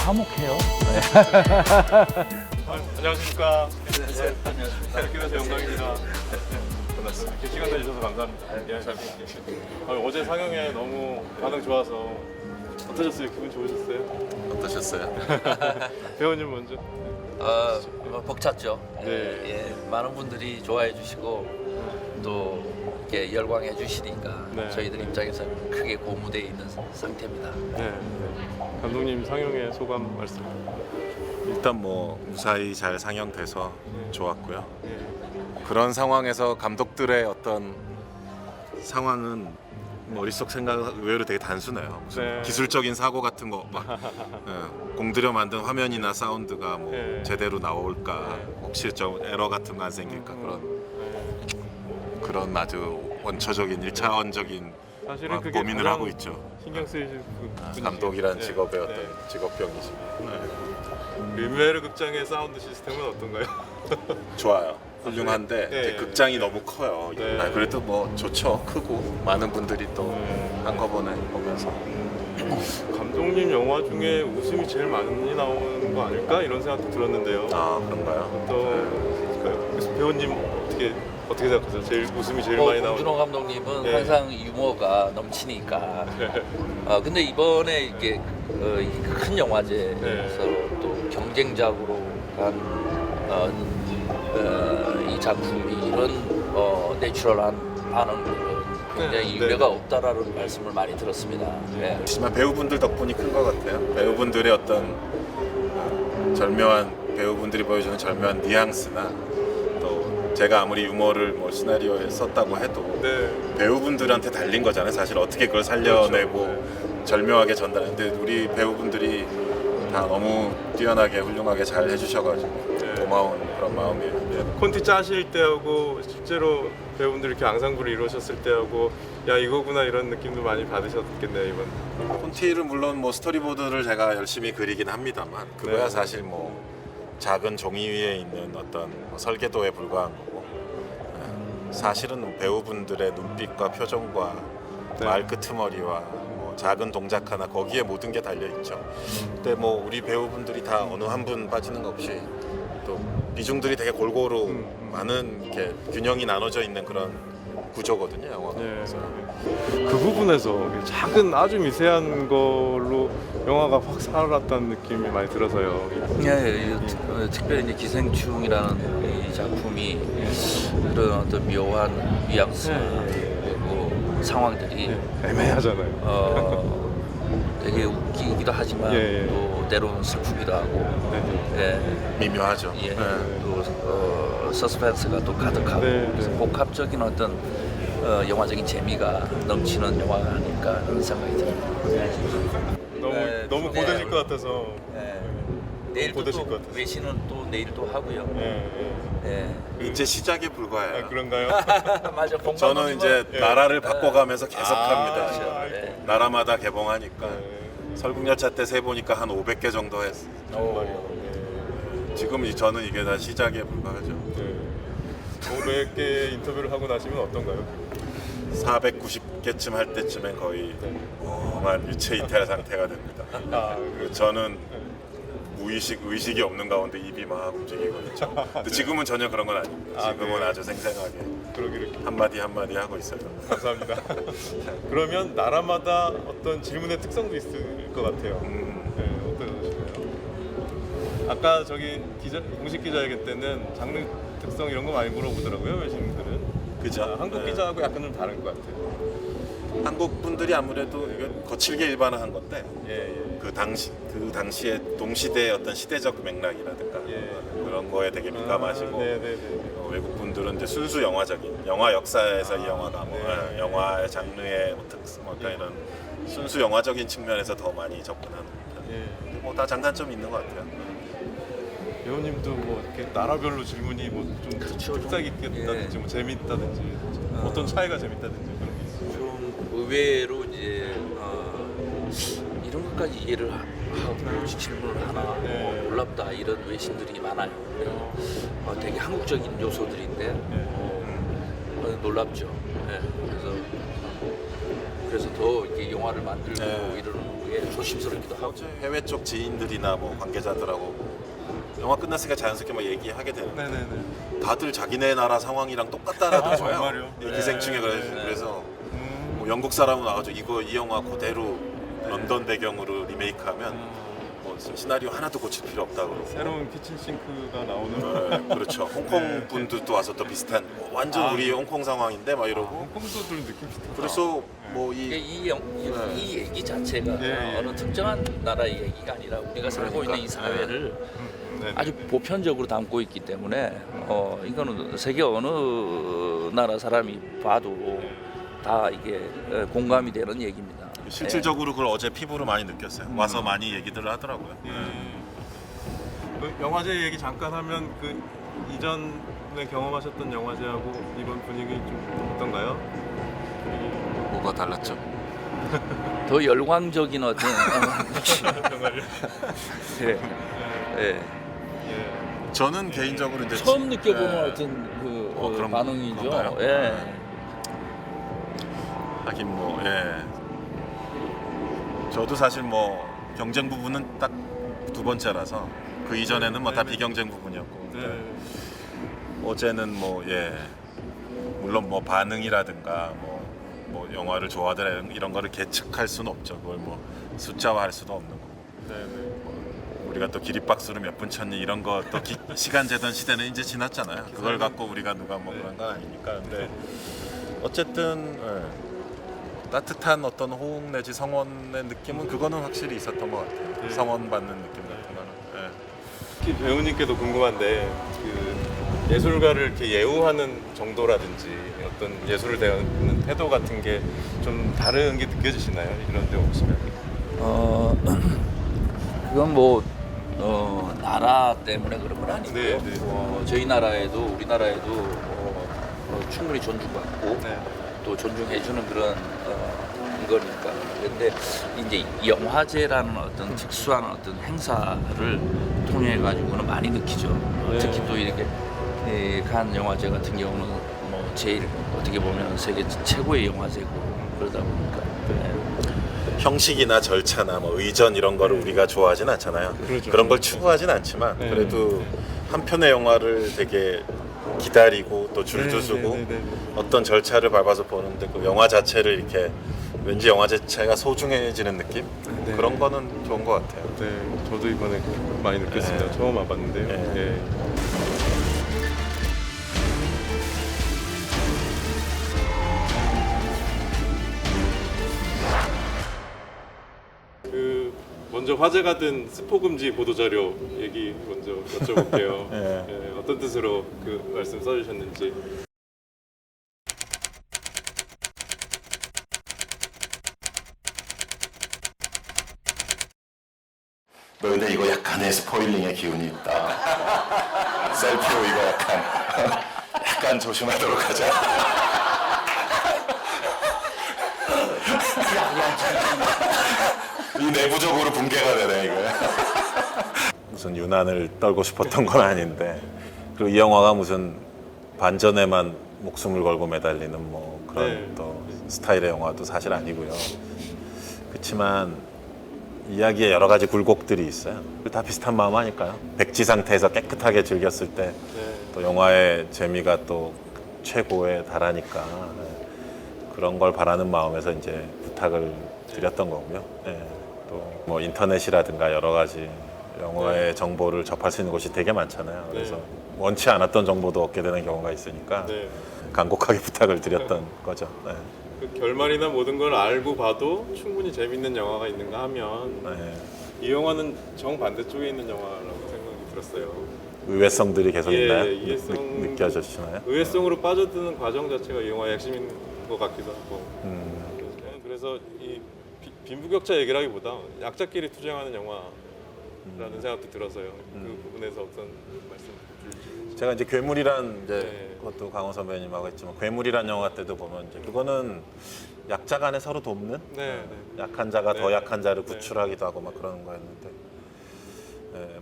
화목해요. 안녕하십니까. 안녕하세요. 안녕하십니까. 이렇게 돼서 영광입니다. 반갑습니다. 이렇게 시간 내주셔서 감사합니다. 예, 잘 부탁드립니다. 어제 상영회 너무 반응 좋아서 어떠셨어요? 기분 좋으셨어요? 어떠셨어요? 배우님 먼저. 벅찼죠. 네. 예, 많은 분들이 좋아해 주시고 또 이렇게 열광해 주시니까 네. 저희들 입장에서는 크게 고무되어 있는 상태입니다. 네. 감독님 상영회 소감 말씀. 일단 뭐 무사히 잘 상영돼서 좋았고요. 예. 그런 상황에서 감독들의 어떤 상황은 머릿속 생각 의외로 되게 단순해요. 무슨 네. 기술적인 사고 같은 거 막 공들여 만든 화면이나 사운드가 뭐 네. 제대로 나올까, 네. 혹시 좀 에러 같은 거 안 생길까, 그런 아주 원초적인 1차원적인 사실은 그게 고민을 가장 하고 있죠. 신경 쓰이실 분이시죠. 감독이란 네. 직업의 어떤 네. 직업병이죠. 르메르 극장의 사운드 시스템은 어떤가요? 좋아요. 훌륭한데 네. 이제 극장이 너무 커요. 네. 그래도 뭐 좋죠. 크고 많은 분들이 또 한꺼번에 보면서 감독님 영화 중에 웃음이 제일 많이 나오는 거 아닐까 이런 생각도 들었는데요. 아 그런가요? 또 그래서 배우님 어떻게 생각하세요? 제일 웃음이 제일 많이 나오는. 봉준호 감독님은 네. 항상 유머가 넘치니까. 근데 이번에 이게 큰 영화제에서 네. 또 경쟁작으로 간 이 작품이 이런 내추럴한 반응들은 굉장히 네. 유례가 없다라는 말씀을 많이 들었습니다. 네. 하지만 배우분들 덕분이 큰 것 같아요. 배우분들의 어떤 절묘한 배우분들이 보여주는 절묘한 뉘앙스나 또 제가 아무리 유머를 뭐 시나리오에 썼다고 해도 네. 배우분들한테 달린 거잖아요. 사실 어떻게 그걸 살려내고 그렇죠. 절묘하게 전달했는데 우리 배우분들이 다 너무 뛰어나게 훌륭하게 잘 해주셔가지고 네. 고마운 그런 마음이에요. 콘티 짜실 때하고 실제로 배우분들이 이렇게 앙상블을 이루셨을 때하고 야 이거구나 이런 느낌도 많이 받으셨겠네요 이번. 콘티를 물론 뭐 스토리보드를 제가 열심히 그리긴 합니다만 그거야 네. 사실 뭐 작은 종이 위에 있는 어떤 뭐 설계도에 불과한 거고 사실은 배우분들의 눈빛과 표정과 네. 말 끄트머리와 뭐 작은 동작 하나 거기에 모든 게 달려 있죠. 근데 뭐 우리 배우분들이 다 어느 한 분 빠지는 것 없이 또 비중들이 되게 골고루 많은 이렇게 균형이 나눠져 있는 그런 구조거든요, 영화가. 네. 그래서 그 부분에서 작은 아주 미세한 걸로 영화가 확 살았다는 느낌이 많이 들어서요. 예, 특별히 이제 기생충이라는 이 작품이 그런 어떤 묘한 뉘앙스 그리고 상황들이 애매하잖아요. 되게 웃기기도 하지만 예. 또 때로는 슬프기도 하고 네. 미묘하죠. 예, 네. 또 서스펜스가 또 가득하고 네, 그래서 네. 복합적인 어떤 영화적인 재미가 넘치는 영화가 아닐까 하는 생각이 듭니다. 너무 네. 고되실 것 같아서. 내일도 고되실 또 것 같아서. 외신은 또 내일도 하고요. 예. 이제 시작에 불과해요. 아, 그런가요? 맞아. 저는 이제 예. 나라를 바꿔가면서 계속합니다. 그렇죠. 지금. 네. 나라마다 개봉하니까 네. 설국열차 때 세 보니까 한 500개 정도 했어요. 정말요. 지금 저는 이게 다 시작에 불과하죠. 네. 500개 인터뷰를 하고 나시면 어떤가요? 490개쯤 할 때쯤엔 거의 정말 유체이탈 상태가 됩니다. 아, 그리고 저는 의식이 없는 가운데 입이 막 움직이고 있죠. 근데 지금은 전혀 그런 건 아닙니다. 아, 지금은 네. 아주 생생하게 그러기를 한마디 한마디 하고 있어요. 감사합니다. 그러면 나라마다 어떤 질문의 특성도 있을 것 같아요. 네, 어떠실까요? 아까 저기 공식 기자회견 때는 장르 특성 이런 거 많이 물어보더라고요 외신들은. 그죠? 한국 네. 기자하고 약간 좀 다른 것 같아요. 한국 분들이 아무래도 이게 거칠게 일반화한 건데 예. 그 당시에 동시대의 어떤 시대적 맥락이라든가 예. 그런 거에 되게 민감하시고 네네네. 외국 분들은 이제 순수 영화적인 영화 역사에서 이 영화가 뭐 네. 영화의 장르의 특성 뭐 이런 순수 영화적인 측면에서 더 많이 접근하는 편. 예. 뭐 다 장단점이 있는 것 같아요. 배우님도 뭐 이렇게 나라별로 질문이 뭐 좀 그렇죠. 특색 있다든지 예. 뭐 재밌다든지 어떤 차이가 재밌다든지 그런 게 있어요. 좀 의외로 이제 이런 것까지 이해를 하고 질문을 하나 네. 놀랍다 이런 외신들이 많아요. 되게 한국적인 요소들인데 놀랍죠. 네. 그래서 더 이렇게 영화를 만들고 네. 이러는 게 조심스럽기도 하고. 어제 해외 쪽 지인들이나 뭐 관계자들하고 영화 끝났으니까 자연스럽게 막 얘기하게 되는데 네네네. 다들 자기네 나라 상황이랑 똑같다라는 거예요. 정말요? 예, 기생충에 그래서 뭐 영국 사람은 와가지고 이 영화 그대로 런던 배경으로 리메이크하면 뭐 시나리오 하나도 고칠 필요 없다고 그러고. 새로운 키친싱크가 나오는. 네, 그렇죠. 홍콩 분들도 와서 또 비슷한 완전 우리 홍콩 상황인데 막 이러고. 홍콩도들 느낌 비슷하다. 그래서 뭐 이게 이 이 얘기 자체가 예. 어느 특정한 나라의 얘기가 아니라 우리가 살고 있는 이 사회를 네네. 아주 보편적으로 담고 있기 때문에 이거는 세계 어느 나라 사람이 봐도 다 이게 공감이 되는 얘기입니다. 실질적으로 그걸 어제 피부로 많이 느꼈어요. 와서 많이 얘기들을 하더라고요. 그 영화제 얘기 잠깐 하면 그 이전에 경험하셨던 영화제하고 이번 분위기 좀 어떤가요? 뭐가 달랐죠? 더 열광적인 어떤 정말요? 예. 예. 예. 저는 개인적으로 이제 처음 느껴보는 예. 어떤 그 그런 반응이죠. 건가요? 예. 하긴 뭐 예. 저도 사실 뭐 경쟁 부분은 딱 두 번째라서 그 이전에는 뭐 다 비경쟁 부분이었고 네. 어제는 뭐 예. 물론 뭐 반응이라든가 뭐 영화를 좋아하더라 이런 거를 계측할 수는 없죠. 그걸 뭐 숫자화할 수도 없는 거고. 네네. 우리가 또 기립박수로 몇 분 쳤니 이런 거 또 시간 재던 시대는 이제 지났잖아요. 그걸 갖고 우리가 누가 뭐 그런 건 아니니까. 근데 어쨌든 예, 따뜻한 어떤 호응 내지 성원의 느낌은 그거는 확실히 있었던 것 같아요. 네. 성원 받는 느낌 같은 거는. 예. 특히 배우님께도 궁금한데 그 예술가를 이렇게 예우하는 정도라든지 어떤 예술을 대하는 태도 같은 게 좀 다른 게 느껴지시나요? 이런 데 오시면? 그건 뭐 나라 때문에 그런 건 아니고요. 네, 네. 저희 나라에도 우리나라에도 충분히 존중받고 네. 또 존중해주는 그런 거니까. 근데 이제 영화제라는 어떤 특수한 어떤 행사를 통해 가지고는 많이 느끼죠. 네. 특히 또 이렇게 칸 영화제 같은 경우는 뭐 제일 어떻게 보면 세계 최고의 영화제고 그러다 보니까. 네. 형식이나 절차나 뭐 의전 이런 거를 우리가 좋아하진 않잖아요. 그렇죠. 그런 걸 추구하진 않지만 네. 그래도 한 편의 영화를 되게 기다리고 또 줄도 서고 어떤 절차를 밟아서 보는데 그 영화 자체를 이렇게 왠지 영화 자체가 소중해지는 느낌? 네. 그런 거는 좋은 것 같아요. 네, 저도 이번에 많이 느꼈습니다. 네. 처음 와봤는데요. 네. 예. 그 먼저 화제가 된 스포 금지 보도 자료 얘기 먼저 여쭤볼게요. 네. 예, 어떤 뜻으로 그 말씀 써주셨는지. 너 근데 이거 약간의 스포일링의 기운이 있다. 셀피오 이거 약간 조심하도록 하자. 이 내부적으로 붕괴가 되네 이거. 무슨 유난을 떨고 싶었던 건 아닌데 그리고 이 영화가 무슨 반전에만 목숨을 걸고 매달리는 뭐 그런 네. 또 스타일의 영화도 사실 아니고요. 그렇지만 이야기에 여러 가지 굴곡들이 있어요. 다 비슷한 마음 아닐까요? 백지 상태에서 깨끗하게 즐겼을 때 또 네. 영화의 재미가 또 최고에 달하니까 그런 걸 바라는 마음에서 이제 부탁을 드렸던 거고요. 또 뭐 인터넷이라든가 여러 가지 영화의 정보를 접할 수 있는 곳이 되게 많잖아요. 그래서 원치 않았던 정보도 얻게 되는 경우가 있으니까 네. 간곡하게 부탁을 드렸던 거죠. 네. 그 결말이나 모든 걸 알고 봐도 충분히 재밌는 영화가 있는가 하면 네. 이 영화는 정반대쪽에 있는 영화라고 생각이 들었어요. 의외성들이 계속 예, 있나요? 의외성- 느껴지시나요? 의외성으로 빠져드는 과정 자체가 이 영화의 핵심인 것 같기도 하고 음, 그래서 이 빈부격차 얘기라기보다 약자끼리 투쟁하는 영화라는 생각도 들어서요. 그 부분에서 어떤 말씀 주실지. 제가 이제 괴물이란 이제 네. 그것도 강원 선배님하고 했지만 괴물이란 영화 때도 보면 이제 그거는 약자 간에 서로 돕는 네, 네. 약한 자가 더 네. 약한 자를 네. 구출하기도 하고 막 그런 거였는데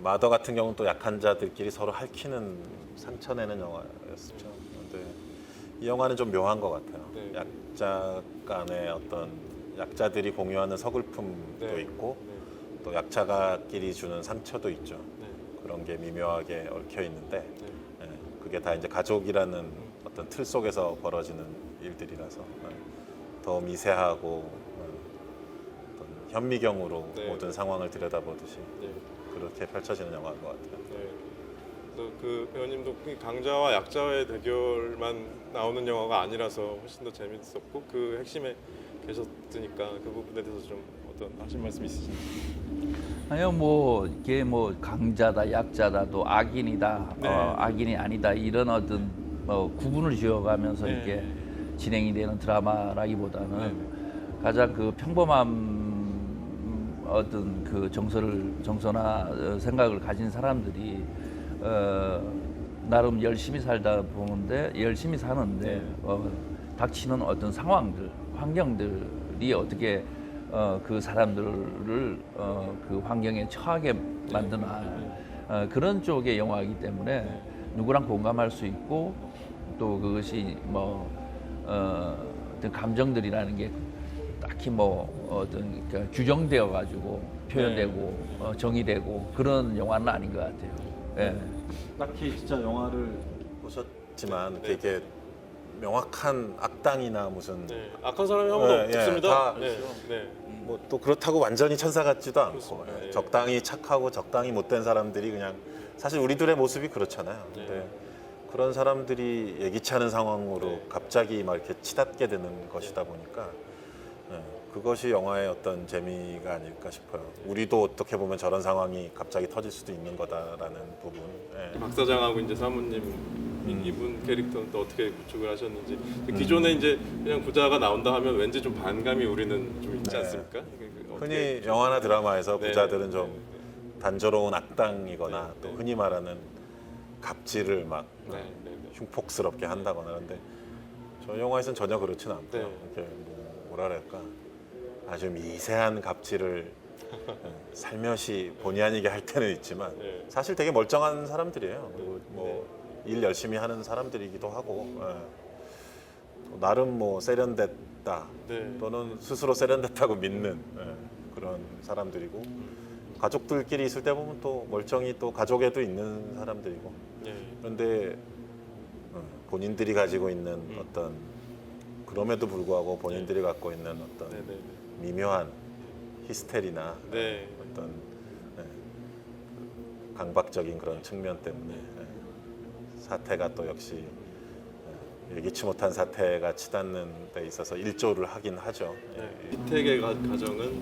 마더 같은 경우는 또 약한 자들끼리 서로 핥히는 상처내는 영화였었죠. 근데 이 영화는 좀 묘한 것 같아요. 네. 약자 간의 어떤 약자들이 공유하는 서글픔도 네. 있고 네. 또 약자가끼리 주는 상처도 있죠. 네. 그런 게 미묘하게 얽혀 있는데 네. 예, 그게 다 이제 가족이라는 어떤 틀 속에서 벌어지는 일들이라서 더 미세하고 어떤 현미경으로 네. 모든 상황을 들여다보듯이 네. 그렇게 펼쳐지는 영화인 것 같아요. 네. 그래서 그 배우님도 이 강자와 약자의 대결만 나오는 영화가 아니라서 훨씬 더 재밌었고 그 핵심에 계셨으니까 그 부분에 대해서 좀 어떤 하실 말씀 있으신지. 아니요, 뭐 이게 뭐 강자다, 약자다, 또 악인이다, 네. 악인이 아니다 이런 어떤 구분을 지어가면서 네. 이렇게 진행이 되는 드라마라기보다는 네. 가장 그 평범한 어떤 그 정서나 생각을 가진 사람들이 나름 열심히 살다 보는데 열심히 사는데 네. 닥치는 어떤 상황들, 환경들이 어떻게 그 사람들을 그 환경에 처하게 만드나 그런 쪽의 영화이기 때문에 누구랑 공감할 수 있고 또 그것이 뭐 어떤 감정들이라는 게 딱히 뭐 어떤 그러니까 규정되어 가지고 표현되고 정의되고 그런 영화는 아닌 것 같아요. 예. 딱히 진짜 영화를 보셨지만 네. 되게 명확한 악당이나 무슨 네. 악한 사람이 한 번도 네, 없습니다. 다 네. 네. 뭐 또 그렇다고 완전히 천사 같지도 않고 그렇습니다. 예. 적당히 착하고 적당히 못된 사람들이 그냥 사실 우리들의 모습이 그렇잖아요. 네. 근데 그런 사람들이 예기치 않은 상황으로 네. 갑자기 막 이렇게 치닫게 되는 것이다 보니까 그것이 영화의 어떤 재미가 아닐까 싶어요. 우리도 어떻게 보면 저런 상황이 갑자기 터질 수도 있는 거다라는 부분. 예. 박 사장하고 이제 사모님 이분 캐릭터는 또 어떻게 구축을 하셨는지 기존에 이제 그냥 부자가 나온다 하면 왠지 좀 반감이 우리는 좀 있지 네. 않습니까? 흔히 영화나 드라마에서 네. 부자들은 네. 좀 단조로운 악당이거나 네. 또 네. 흔히 말하는 갑질을 막 네, 네, 네. 흉폭스럽게 한다거나 그런데 저 영화에서는 전혀 그렇지는 않고요. 네. 이렇게 뭐랄까 아주 미세한 갑질을 살며시 본의 아니게 할 때는 있지만 네. 사실 되게 멀쩡한 사람들이에요. 그리고 뭐 일 열심히 하는 사람들이기도 하고 또 나름 뭐 세련됐다 네. 또는 스스로 세련됐다고 믿는 그런 사람들이고 가족들끼리 있을 때 보면 또 멀쩡히 또 가족에도 있는 사람들이고 네. 그런데 본인들이 가지고 있는 어떤 그럼에도 불구하고 본인들이 갖고 있는 어떤 네, 네, 미묘한 히스테리나 네. 어떤 강박적인 그런 측면 때문에 사태가 또 역시 예기치 못한 사태가 치닫는 데 있어서 일조를 하긴 하죠. 네. 이택의 가정은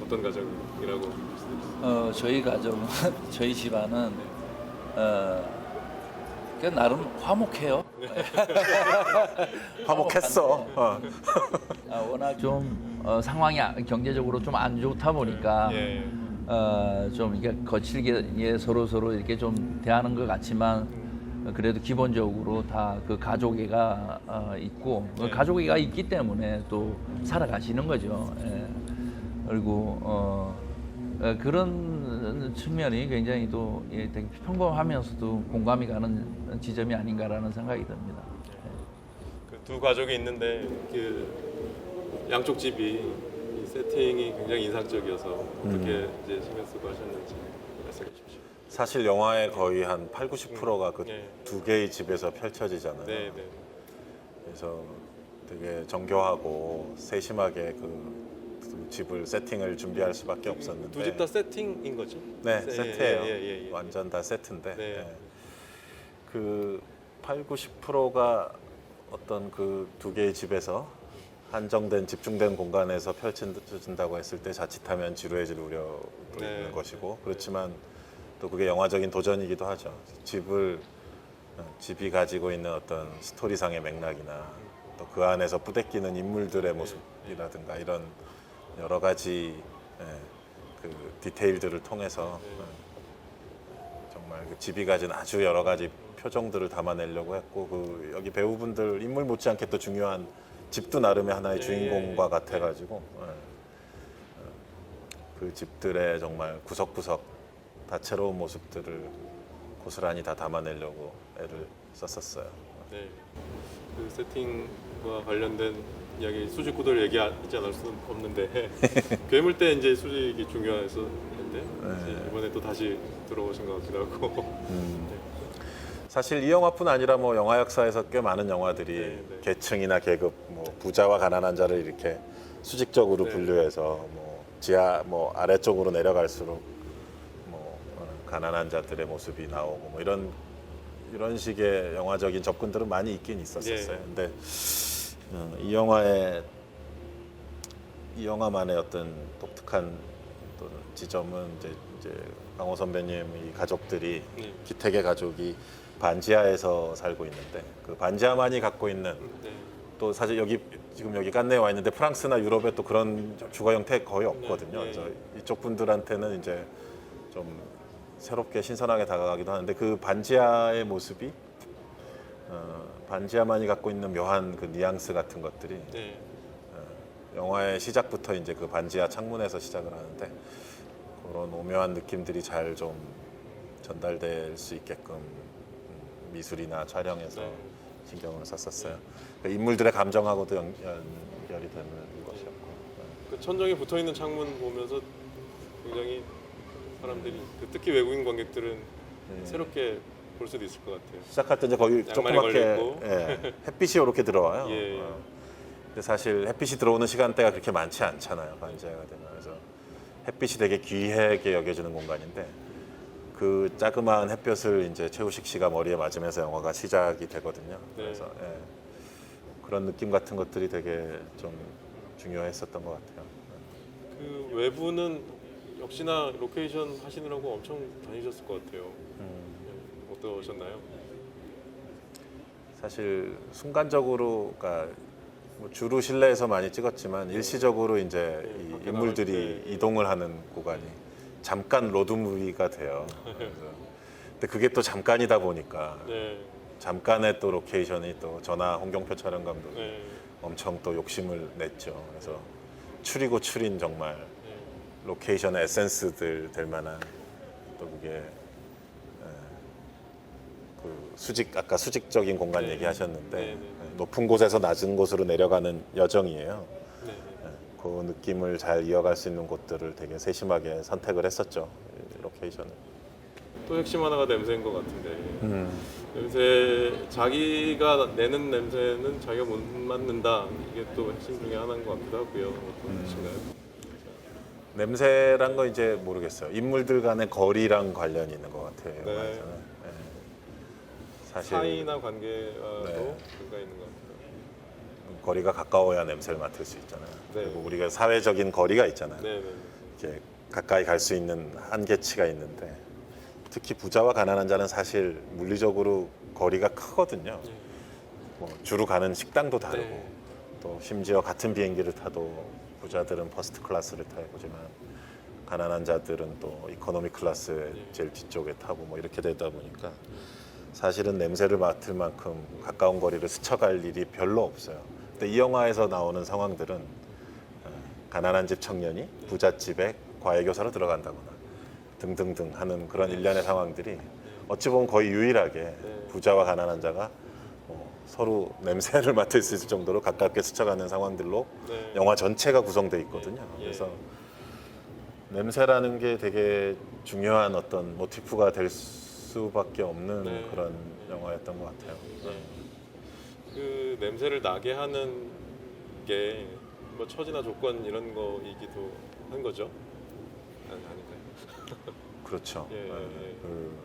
어떤 가정이라고 볼 수 있어요? 저희 가정은 저희 집안은 그 나름 화목해요. 화목했어. 워낙 좀 상황이 경제적으로 좀 안 좋다 보니까 예. 좀 이렇게 거칠게 서로 이렇게 좀 대하는 것 같지만 그래도 기본적으로 다 그 가족애가 있고 네. 가족애가 있기 때문에 또 살아가시는 거죠. 예. 그리고 그런 측면이 굉장히 또 되게 평범하면서도 공감이 가는 지점이 아닌가라는 생각이 듭니다. 그 두 가족이 있는데 그 양쪽 집이 이 세팅이 굉장히 인상적이어서 어떻게 이제 신경 쓰고 하셨는지 말씀해 주십시오. 사실 영화의 거의 한 8, 90%가 그 네. 두 개의 집에서 펼쳐지잖아요. 네, 네. 그래서 되게 정교하고 세심하게 그 두 집을 세팅을 준비할 수밖에 없었는데 두 집 다 세팅인 거죠? 네, 세- 세트예요. 예. 완전 다 세트인데 네. 그 8, 90%가 어떤 그 두 개의 집에서 한정된 집중된 공간에서 펼쳐진다고 했을 때 자칫하면 지루해질 우려도 네. 있는 것이고 그렇지만 또 그게 영화적인 도전이기도 하죠. 집이 가지고 있는 어떤 스토리상의 맥락이나 또 그 안에서 부대끼는 인물들의 모습이라든가 이런 여러 가지 그 디테일들을 통해서 정말 그 집이 가진 아주 여러 가지 표정들을 담아내려고 했고 그 여기 배우분들 인물 못지않게 또 중요한 집도 나름의 하나의 주인공과 같아가지고 그 집들의 정말 구석구석 다채로운 모습들을 고스란히 다 담아내려고 애를 썼었어요. 네. 그 세팅과 관련된 이야기 수직 구도를 얘기하지 않을 수는 없는데 괴물 때 이제 수직이 중요했었는데 이제 이번에 또 다시 들어오신 것 같기도 하고 사실 이 영화뿐 아니라 뭐 영화 역사에서 꽤 많은 영화들이 네, 네. 계층이나 계급, 뭐 부자와 가난한 자를 이렇게 수직적으로 네. 분류해서 뭐 지하 뭐 아래쪽으로 내려갈수록 뭐 가난한 자들의 모습이 나오고 뭐 이런 식의 영화적인 접근들은 많이 있긴 있었었어요. 네. 근데 이 영화만의 어떤 독특한 또 지점은 이제 강호 선배님 이 가족들이 네. 기택의 가족이 반지하에서 살고 있는데 그 반지하만이 갖고 있는 네. 또 사실 지금 여기 깐네에 와 있는데 프랑스나 유럽에 또 그런 주거 형태 거의 없거든요. 네. 그래서 이쪽 분들한테는 이제 좀 새롭게 신선하게 다가가기도 하는데 그 반지하의 모습이 반지하만이 갖고 있는 묘한 그 뉘앙스 같은 것들이 네. 영화의 시작부터 이제 그 반지하 창문에서 시작을 하는데 그런 오묘한 느낌들이 잘 좀 전달될 수 있게끔 미술이나 촬영에서 네. 신경을 썼었어요. 그 인물들의 감정하고도 연결이 되는 것이었고. 그 천정에 붙어 있는 창문 보면서 굉장히 사람들이 특히 외국인 관객들은 새롭게 볼 수도 있을 것 같아요. 시작할 때 이제 거기 양말에 조그맣게 걸려있고. 햇빛이 이렇게 들어와요. 예. 근데 사실 햇빛이 들어오는 시간대가 그렇게 많지 않잖아요. 반지하가 되면. 그래서 햇빛이 되게 귀하게 여겨지는 공간인데 그 자그마한 햇볕을 이제 최우식 씨가 머리에 맞으면서 영화가 시작이 되거든요. 네. 그래서 그런 느낌 같은 것들이 되게 좀 중요했었던 것 같아요. 그 외부는 역시나 로케이션 하시느라고 엄청 다니셨을 것 같아요. 어떠셨나요? 사실 순간적으로 그러니까 뭐 주로 실내에서 많이 찍었지만 일시적으로 이제 이 밖에 인물들이 나갈 때. 이동을 하는 구간이 잠깐 로드무비가 돼요. 그래서 근데 그게 또 잠깐이다 보니까 네. 잠깐의 또 로케이션이 또 전하 홍경표 촬영 감독이 네. 엄청 또 욕심을 냈죠. 그래서 추리고 추린 정말 네. 로케이션의 에센스들 될 만한 또 그게 그 아까 수직적인 공간 네. 얘기하셨는데 네, 네. 높은 곳에서 낮은 곳으로 내려가는 여정이에요. 네. 그 느낌을 잘 이어갈 수 있는 곳들을 되게 세심하게 선택을 했었죠. 이 로케이션을. 또 핵심 하나가 냄새인 것 같은데 냄새 자기가 내는 냄새는 자기가 못 맡는다 이게 또 핵심 중에 하나인 것 같기도 하고요. 어떤 뜻인가요? 냄새란 거 이제 모르겠어요. 인물들 간의 거리랑 관련이 있는 것 같아요. 네. 영화에서는. 사실 사이나 관계와도 네. 관계가 있는 것 같아요. 거리가 가까워야 냄새를 맡을 수 있잖아요. 네. 그리고 우리가 사회적인 거리가 있잖아요. 네, 네, 이렇게 가까이 갈 수 있는 한계치가 있는데 특히 부자와 가난한 자는 사실 물리적으로 거리가 크거든요. 네. 뭐 주로 가는 식당도 다르고 네. 또 심지어 같은 비행기를 타도 부자들은 퍼스트 클래스를 타보지만 가난한 자들은 또 이코노미 클래스의 제일 뒤쪽에 타고 뭐 이렇게 되다 보니까 사실은 냄새를 맡을 만큼 가까운 거리를 스쳐갈 일이 별로 없어요. 근데 이 영화에서 나오는 상황들은 가난한 집 청년이 부잣집에 과외교사로 들어간다거나 등등등 하는 그런 일련의 상황들이 어찌 보면 거의 유일하게 부자와 가난한 자가 서로 냄새를 맡을 수 있을 정도로 가깝게 스쳐가는 상황들로 네. 영화 전체가 구성되어 있거든요. 예. 그래서 냄새라는 게 되게 중요한 어떤 모티프가 될 수밖에 없는 네. 그런 영화였던 것 같아요. 그 냄새를 나게 하는 게 뭐 처지나 조건 이런 거이기도 한 거죠? 아닌가요? 그렇죠. 예, 예. 그,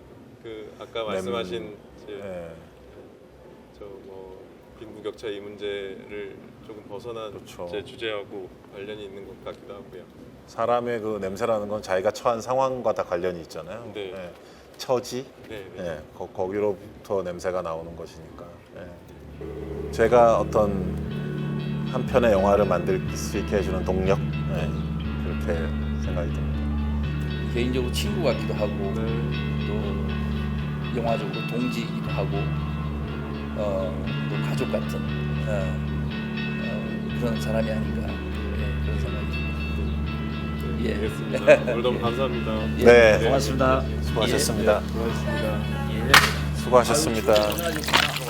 그 아까 말씀하신 예, 저뭐 빈부격차 이 문제를 조금 벗어난 그렇죠. 제 주제하고 관련이 있는 것 같기도 하고요. 사람의 그 냄새라는 건 자기가 처한 상황과 다 관련이 있잖아요. 네. 예, 처지, 네, 네. 예, 거기로부터 냄새가 나오는 것이니까. 예. 제가 어떤 한 편의 영화를 만들 수 있게 해주는 동력, 그렇게 생각이 듭니다. 개인적으로 친구 같기도 하고 네. 또 영화적으로 동지이기도 하고 또 가족 같은 그런 사람이 아닌가 그런 생각이 듭니다. 예. 알겠습니다. 오늘 너무 감사합니다. 예, 네. 고맙습니다. 수고하셨습니다. 수고하셨습니다. 예. 수고하셨습니다. 아유, 좋구나.